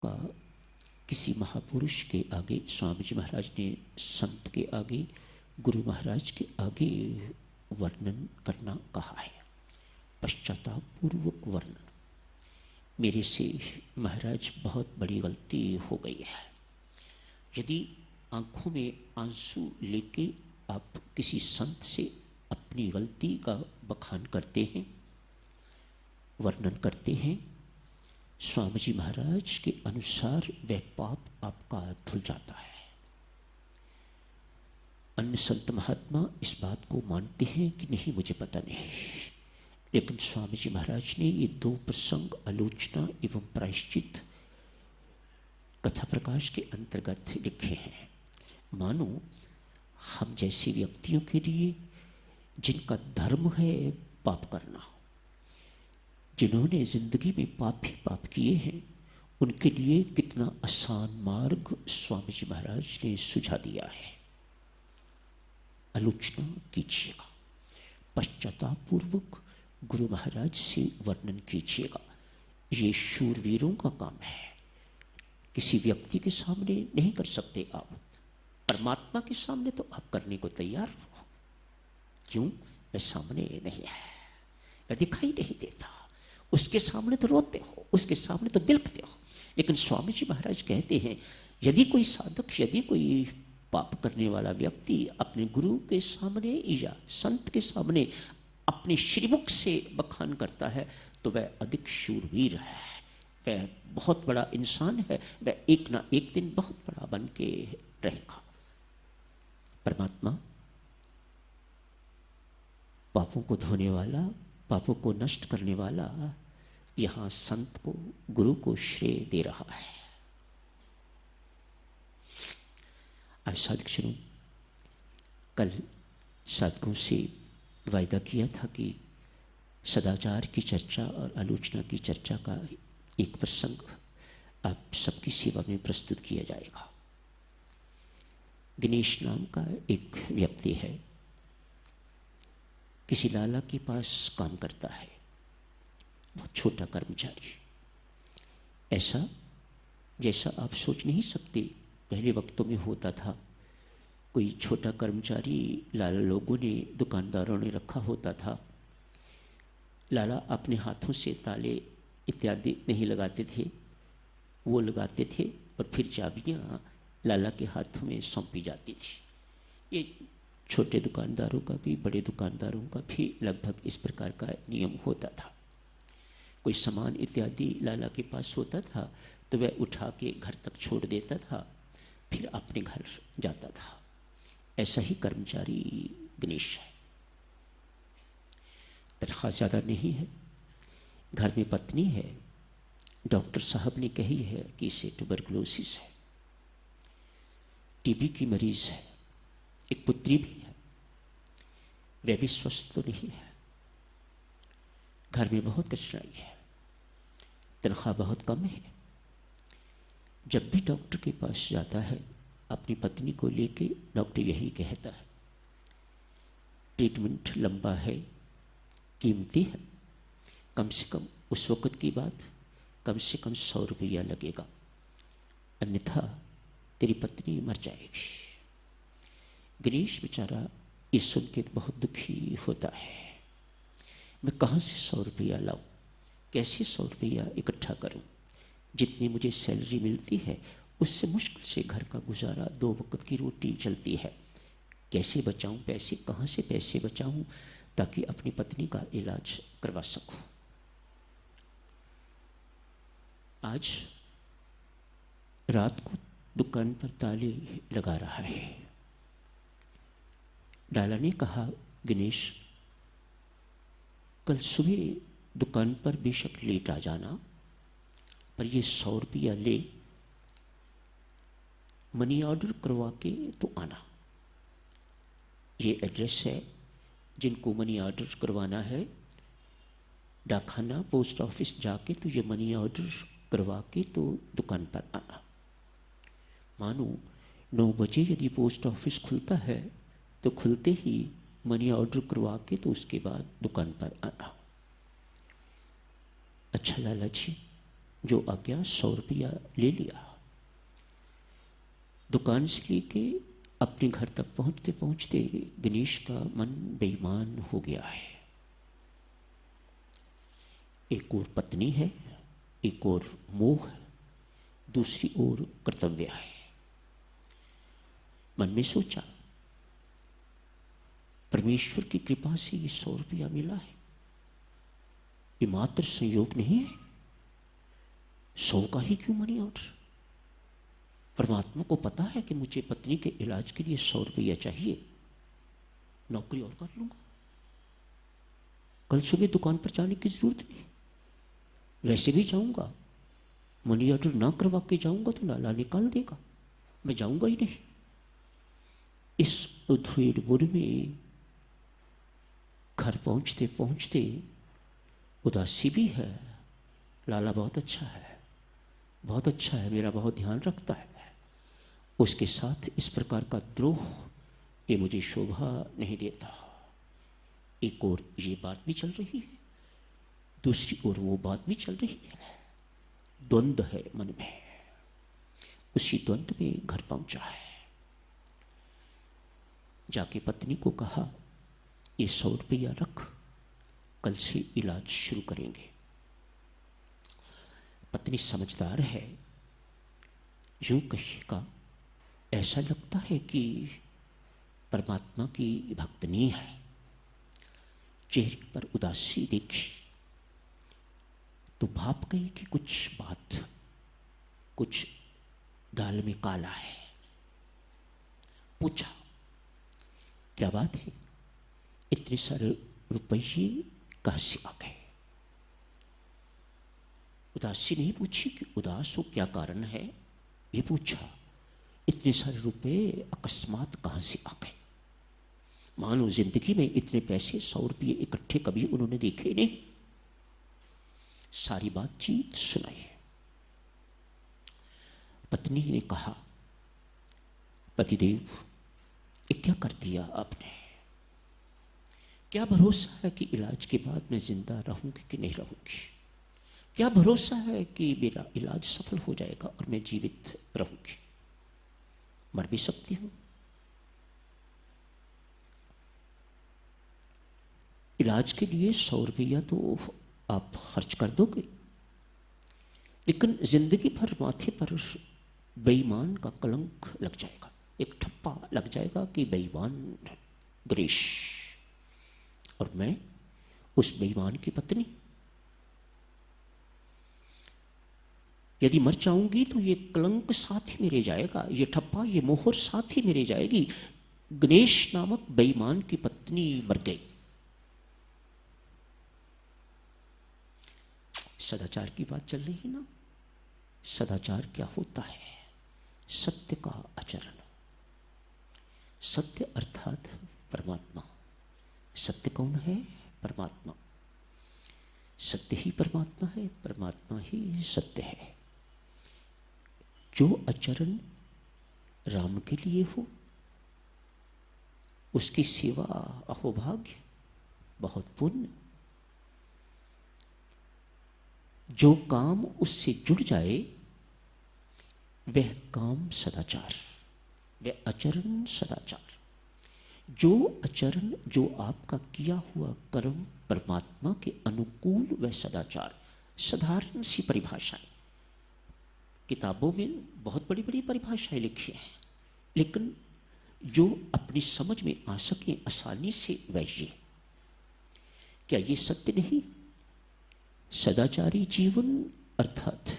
का किसी महापुरुष के आगे, स्वामी जी महाराज ने संत के आगे, गुरु महाराज के आगे वर्णन करना कहा है, पश्चाताप पूर्वक वर्णन। मेरे से महाराज बहुत बड़ी गलती हो गई है। यदि आंखों में आंसू लेके आप किसी संत से अपनी गलती का बखान करते हैं, वर्णन करते हैं, स्वामी जी महाराज के अनुसार वह पाप आपका धुल जाता है। अन्य संत महात्मा इस बात को मानते हैं कि नहीं मुझे पता नहीं, लेकिन स्वामी जी महाराज ने ये 2 प्रसंग आलोचना एवं प्रायश्चित कथा प्रकाश के अंतर्गत लिखे हैं। मानो हम जैसे व्यक्तियों के लिए जिनका धर्म है पाप करना, जिन्होंने जिंदगी में पाप ही पाप किए हैं, उनके लिए कितना आसान मार्ग स्वामी जी महाराज ने सुझा दिया है। आलोचना कीजिएगा, पश्चाताप पूर्वक गुरु महाराज से वर्णन कीजिएगा। ये शूरवीरों का काम है, किसी व्यक्ति के सामने नहीं कर सकते आप, परमात्मा के सामने तो आप करने को तैयार हो। क्यों? वह सामने नहीं है, वह दिखाई नहीं देता, उसके सामने तो रोते हो, उसके सामने तो बिलखते हो। लेकिन स्वामी जी महाराज कहते हैं यदि कोई साधक, यदि कोई पाप करने वाला व्यक्ति अपने गुरु के सामने या संत के सामने अपने श्रीमुख से बखान करता है तो वह अधिक शूरवीर है, वह बहुत बड़ा इंसान है, वह एक ना एक दिन बहुत बड़ा बन के रहेगा। परमात्मा पापों को धोने वाला, पापों को नष्ट करने वाला यहां संत को, गुरु को श्रेय दे रहा है। आज साधक सुनो, कल साधकों से वायदा किया था कि सदाचार की चर्चा और आलोचना की चर्चा का एक प्रसंग आप सबकी सेवा में प्रस्तुत किया जाएगा। गणेश नाम का एक व्यक्ति है, किसी लाला के पास काम करता है, बहुत छोटा कर्मचारी, ऐसा जैसा आप सोच नहीं सकते पहले वक्तों में होता था। कोई छोटा कर्मचारी लाला लोगों ने, दुकानदारों ने रखा होता था। लाला अपने हाथों से ताले इत्यादि नहीं लगाते थे, वो लगाते थे और फिर चाबियाँ लाला के हाथों में सौंपी जाती थी। ये छोटे दुकानदारों का भी, बड़े दुकानदारों का भी लगभग इस प्रकार का नियम होता था। कोई सामान इत्यादि लाला के पास होता था तो वह उठा के घर तक छोड़ देता था, फिर अपने घर जाता था। ऐसा ही कर्मचारी गणेश है। तनख्वाह ज़्यादा नहीं है, घर में पत्नी है, डॉक्टर साहब ने कही है कि इसे ट्यूबरकुलोसिस है, टीबी की मरीज है, एक पुत्री भी है, वह भी स्वस्थ तो नहीं है, घर में बहुत कठिनाई है, तनख्वाह बहुत कम है। जब भी डॉक्टर के पास जाता है अपनी पत्नी को लेके, डॉक्टर यही कहता है ट्रीटमेंट लंबा है, कीमती है, कम से कम उस वक़्त की बात कम से कम 100 रुपया लगेगा, अन्यथा तेरी पत्नी मर जाएगी। गणेश बेचारा ये सुन के बहुत दुखी होता है। मैं कहाँ से 100 रुपया लाऊं, कैसे 100 रुपया इकट्ठा करूं? जितनी मुझे सैलरी मिलती है उससे मुश्किल से घर का गुजारा, 2 वक्त की रोटी चलती है। कैसे बचाऊं पैसे, कहाँ से पैसे बचाऊं ताकि अपनी पत्नी का इलाज करवा सकूं? आज रात को दुकान पर ताले लगा रहा है। लाला ने कहा गणेश कल सुबह दुकान पर बेशक लेट आ जाना, पर ये 100 रुपया ले, मनी ऑर्डर करवा के तो आना। ये एड्रेस है, जिनको मनी ऑर्डर करवाना है डाकखाना, पोस्ट ऑफिस जाके तो ये मनी ऑर्डर करवा के तो दुकान पर आना। मानो 9 बजे यदि पोस्ट ऑफिस खुलता है तो खुलते ही मनी ऑर्डर करवा के तो उसके बाद दुकान पर आना। अच्छा लाला जी, जो आ गया, 100 रुपया ले लिया। दुकान से लेके अपने घर तक पहुंचते पहुंचते गणेश का मन बेईमान हो गया है। एक और पत्नी है, एक और मोह, दूसरी ओर कर्तव्य है। मन में सोचा, परमेश्वर की कृपा से ये 100 रुपया मिला है, ये मात्र संयोग नहीं है, 100 का ही क्यों मनी ऑर्डर। परमात्मा को पता है कि मुझे पत्नी के इलाज के लिए 100 रुपया चाहिए, नौकरी और कर लूंगा, कल सुबह दुकान पर जाने की जरूरत नहीं। वैसे भी जाऊंगा, मनी ऑर्डर ना करवा के जाऊंगा तो लाला निकाल देगा, मैं जाऊंगा ही नहीं। इस उधेड़ बुर में घर पहुंचते पहुंचते उदासी भी है। लाला बहुत अच्छा है, बहुत अच्छा है, मेरा बहुत ध्यान रखता है, उसके साथ इस प्रकार का द्रोह ये मुझे शोभा नहीं देता। एक ओर ये बात भी चल रही है, दूसरी ओर वो बात भी चल रही है, द्वंद्व है मन में। उसी द्वंद्व में घर पहुंचा है। जाके पत्नी को कहा, ये 100 रुपया रख, कल से इलाज शुरू करेंगे। पत्नी समझदार है, यूं कहेगा ऐसा लगता है कि परमात्मा की भक्तनी है। चेहरे पर उदासी देखी तो भाप गई कि कुछ बात, कुछ दाल में काला है। पूछा, क्या बात है, इतने सारे रुपये कहां से आ गए। उदासी नहीं पूछी कि उदास हो क्या कारण है, ये पूछा इतने सारे रुपए अकस्मात कहां से आ गए। मानो जिंदगी में इतने पैसे, 100 रुपये इकट्ठे कभी उन्होंने देखे नहीं। सारी बातचीत सुनाई। पत्नी ने कहा, पतिदेव ये क्या कर दिया आपने, क्या भरोसा है कि इलाज के बाद मैं जिंदा रहूंगी कि नहीं रहूंगी, क्या भरोसा है कि मेरा इलाज सफल हो जाएगा और मैं जीवित रहूंगी, मर भी सकती हूं। इलाज के लिए 100 रुपया तो आप खर्च कर दोगे, लेकिन जिंदगी भर माथे पर बेईमान का कलंक लग जाएगा, एक ठप्पा लग जाएगा कि बेईमान गणेश, और मैं उस बेईमान की पत्नी। यदि मर जाऊंगी तो ये कलंक साथ ही मेरे जाएगा, ये ठप्पा, ये मोहर साथ ही मेरे जाएगी। गणेश नामक बेईमान की पत्नी मर गई। सदाचार की बात चल रही है ना। सदाचार क्या होता है, सत्य का आचरण। सत्य अर्थात परमात्मा। सत्य कौन है, परमात्मा। सत्य ही परमात्मा है, परमात्मा ही सत्य है। जो आचरण राम के लिए हो उसकी सेवा अहोभाग्य, बहुत पुण्य। जो काम उससे जुड़ जाए वह काम सदाचार, वह आचरण सदाचार। जो आचरण, जो आपका किया हुआ कर्म परमात्मा के अनुकूल, वह सदाचार। साधारण सी परिभाषाएं, किताबों में बहुत बड़ी बड़ी परिभाषाएं लिखी हैं, लेकिन जो अपनी समझ में आ सके आसानी से वह ये। क्या ये सत्य नहीं? सदाचारी जीवन अर्थात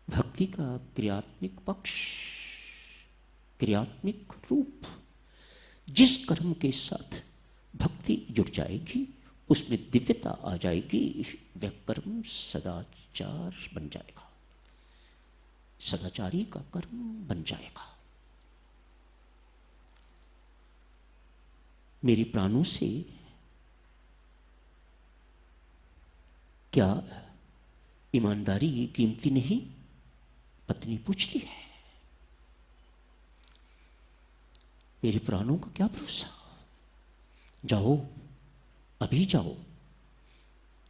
भक्ति का क्रियात्मक पक्ष, क्रियात्मक रूप। जिस कर्म के साथ भक्ति जुड़ जाएगी उसमें दिव्यता आ जाएगी, वह कर्म सदाचार बन जाएगा, सदाचारी का कर्म बन जाएगा। मेरे प्राणों से क्या ईमानदारी कीमती नहीं? पत्नी पूछती है। मेरे प्राणों का क्या भरोसा, जाओ, अभी जाओ,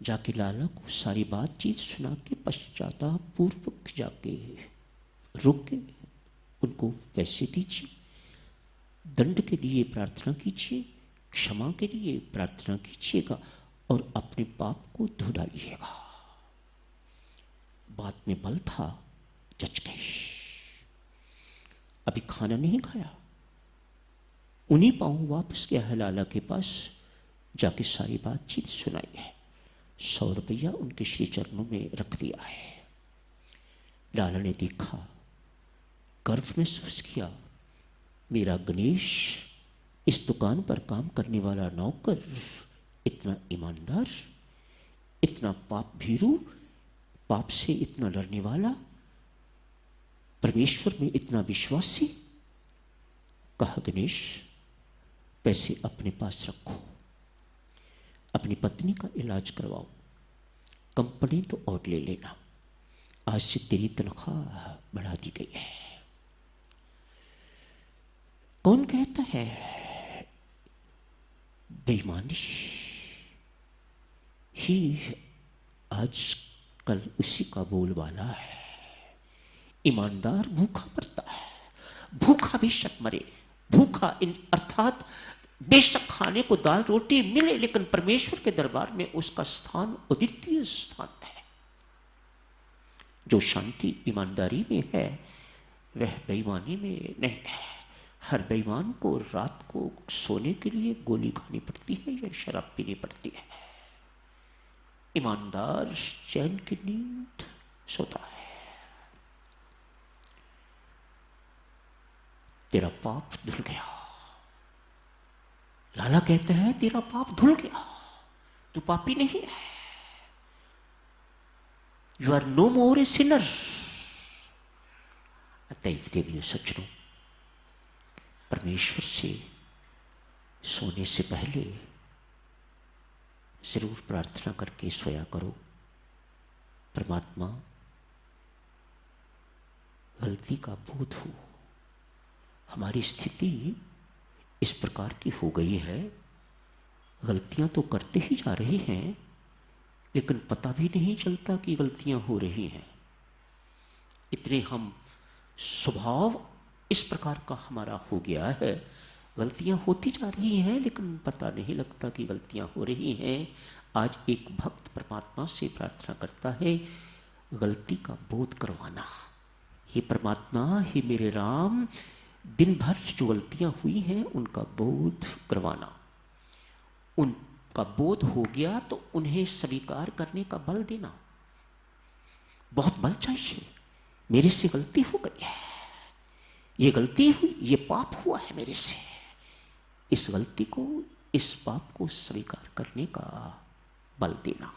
जाके लाला को सारी बातचीत सुना के पश्चाताप पूर्वक जाके रुक के उनको पैसे दीजिए, दंड के लिए प्रार्थना कीजिए, क्षमा के लिए प्रार्थना कीजिएगा और अपने पाप को धो डालिएगा। बात में बल था, जच गई। अभी खाना नहीं खाया, उन्हीं पांव वापस गया है लाला के पास, जाके सारी बातचीत सुनाई है। 100 रुपया उनके श्री चरणों में रख दिया है। लाला ने देखा, गर्व महसूस किया, मेरा गणेश इस दुकान पर काम करने वाला नौकर इतना ईमानदार, इतना पाप भीरू, पाप से इतना डरने वाला, परमेश्वर में इतना विश्वासी। कहा, गणेश पैसे अपने पास रखो, अपनी पत्नी का इलाज करवाओ, कंपनी तो और ले लेना, आज से तेरी तनख्वाह बढ़ा दी गई है। कौन कहता है बेईमानी ही आज कल उसी का बोलबाला है। ईमानदार भूखा मरता है, भूखा बेशक मरे, भूखा अर्थात बेशक खाने को दाल रोटी मिले, लेकिन परमेश्वर के दरबार में उसका स्थान अद्वितीय स्थान है। जो शांति ईमानदारी में है वह बेईमानी में नहीं है। हर बेईमान को रात को सोने के लिए गोली खानी पड़ती है या शराब पीनी पड़ती है। ईमानदार चैन की नींद सोता है। तेरा पाप धुल गया। लाला कहते हैं तेरा पाप धुल गया, तू पापी नहीं है। You are no more a sinner. अतएव देवियों सज्जनों, परमेश्वर से सोने से पहले जरूर प्रार्थना करके सोया करो, परमात्मा गलती का बोध हो। हमारी स्थिति इस प्रकार की हो गई है, गलतियां तो करते ही जा रहे हैं, लेकिन पता भी नहीं चलता कि गलतियां हो रही हैं। इतने हम स्वभाव इस प्रकार का हमारा हो गया है, गलतियां होती जा रही हैं लेकिन पता नहीं लगता कि गलतियां हो रही हैं। आज एक भक्त परमात्मा से प्रार्थना करता है गलती का बोध करवाना। हे परमात्मा, हे मेरे राम, दिन भर जो गलतियां हुई हैं उनका बोध करवाना। उनका बोध हो गया तो उन्हें स्वीकार करने का बल देना। बहुत बल चाहिए। मेरे से गलती हो गई है, ये गलती हुई, ये पाप हुआ है मेरे से। इस गलती को, इस पाप को स्वीकार करने का बल देना।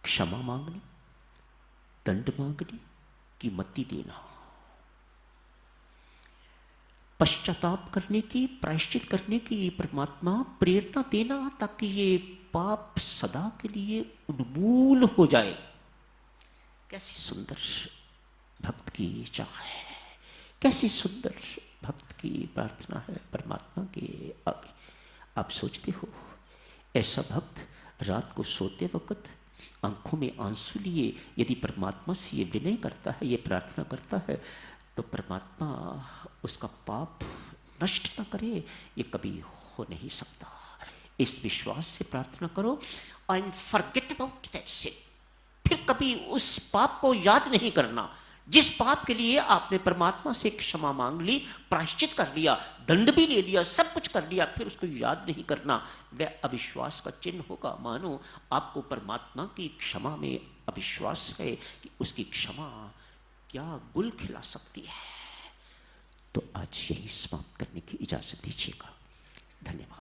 क्षमा मांगनी, दंड मांगनी की मति देना, पश्चाताप करने की, प्रायश्चित करने की परमात्मा प्रेरणा देना, ताकि ये पाप सदा के लिए उन्मूल हो जाए। कैसी सुंदर भक्त की चाह है, कैसी सुंदर भक्त की प्रार्थना है परमात्मा के आगे। आप सोचते हो ऐसा भक्त रात को सोते वक्त आंखों में आंसू लिए यदि परमात्मा से ये विनय करता है, ये प्रार्थना करता है, तो परमात्मा उसका पाप नष्ट न करे, ये कभी हो नहीं सकता। इस विश्वास से प्रार्थना करो and forget about that sin. फिर कभी उस पाप को याद नहीं करना जिस पाप के लिए आपने परमात्मा से क्षमा मांग ली, प्रायश्चित कर लिया, दंड भी ले लिया, सब कुछ कर लिया, फिर उसको याद नहीं करना। वह अविश्वास का चिन्ह होगा। मानो आपको परमात्मा की क्षमा में अविश्वास है कि उसकी क्षमा क्या गुल खिला सकती है। तो आज यही समाप्त करने की इजाजत दीजिएगा। धन्यवाद।